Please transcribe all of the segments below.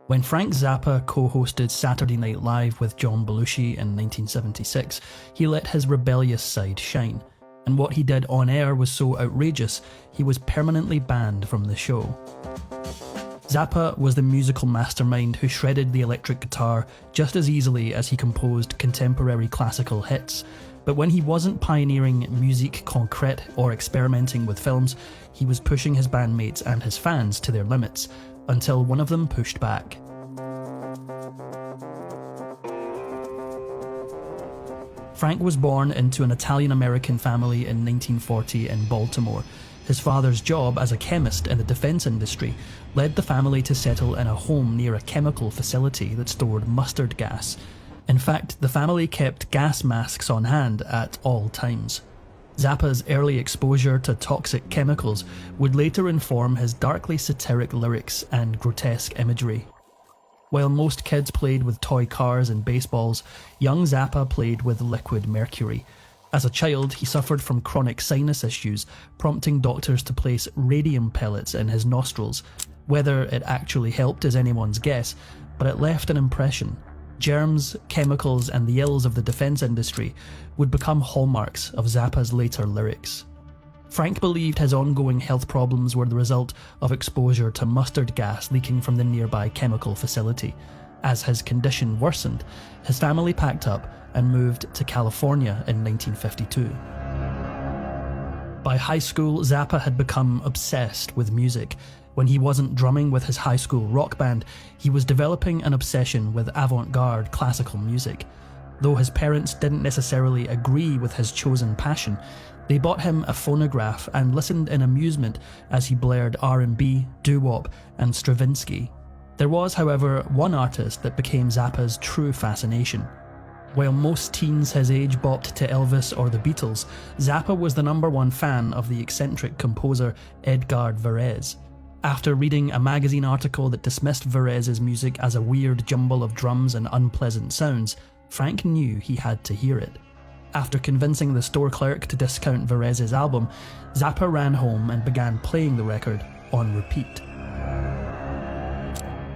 When Frank Zappa co-hosted Saturday Night Live with John Belushi in 1976, he let his rebellious side shine, and what he did on air was so outrageous, he was permanently banned from the show. Zappa was the musical mastermind who shredded the electric guitar just as easily as he composed contemporary classical hits, but when he wasn't pioneering musique concrète or experimenting with films, he was pushing his bandmates and his fans to their limits, until one of them pushed back. Frank was born into an Italian-American family in 1940 in Baltimore. His father's job as a chemist in the defence industry led the family to settle in a home near a chemical facility that stored mustard gas. In fact, the family kept gas masks on hand at all times. Zappa's early exposure to toxic chemicals would later inform his darkly satiric lyrics and grotesque imagery. While most kids played with toy cars and baseballs, young Zappa played with liquid mercury. As a child, he suffered from chronic sinus issues, prompting doctors to place radium pellets in his nostrils. Whether it actually helped is anyone's guess, but it left an impression. Germs, chemicals, and the ills of the defence industry would become hallmarks of Zappa's later lyrics. Frank believed his ongoing health problems were the result of exposure to mustard gas leaking from the nearby chemical facility. As his condition worsened, his family packed up and moved to California in 1952. By high school, Zappa had become obsessed with music. When he wasn't drumming with his high school rock band, he was developing an obsession with avant-garde classical music. Though his parents didn't necessarily agree with his chosen passion, they bought him a phonograph and listened in amusement as he blared R&B, doo-wop, and Stravinsky. There was, however, one artist that became Zappa's true fascination. While most teens his age bopped to Elvis or the Beatles, Zappa was the #1 fan of the eccentric composer Edgar Varese. After reading a magazine article that dismissed Varese's music as a weird jumble of drums and unpleasant sounds, Frank knew he had to hear it. After convincing the store clerk to discount Varese's album, Zappa ran home and began playing the record on repeat.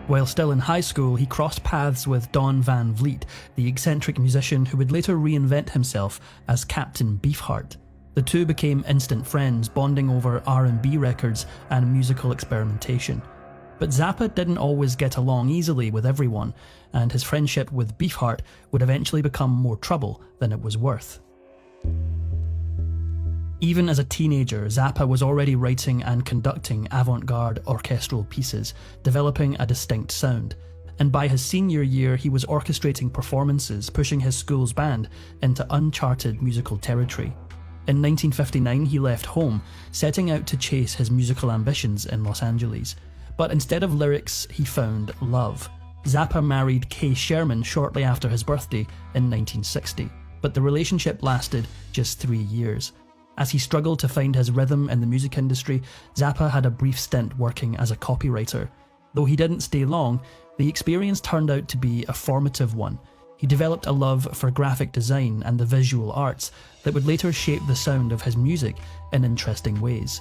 While still in high school, he crossed paths with Don Van Vliet, the eccentric musician who would later reinvent himself as Captain Beefheart. The two became instant friends, bonding over R&B records and musical experimentation. But Zappa didn't always get along easily with everyone, and his friendship with Beefheart would eventually become more trouble than it was worth. Even as a teenager, Zappa was already writing and conducting avant-garde orchestral pieces, developing a distinct sound. And by his senior year, he was orchestrating performances, pushing his school's band into uncharted musical territory. In 1959, he left home, setting out to chase his musical ambitions in Los Angeles. But instead of lyrics, he found love. Zappa married Kay Sherman shortly after his birthday in 1960, but the relationship lasted just 3 years. As he struggled to find his rhythm in the music industry, Zappa had a brief stint working as a copywriter. Though he didn't stay long, the experience turned out to be a formative one. He developed a love for graphic design and the visual arts that would later shape the sound of his music in interesting ways.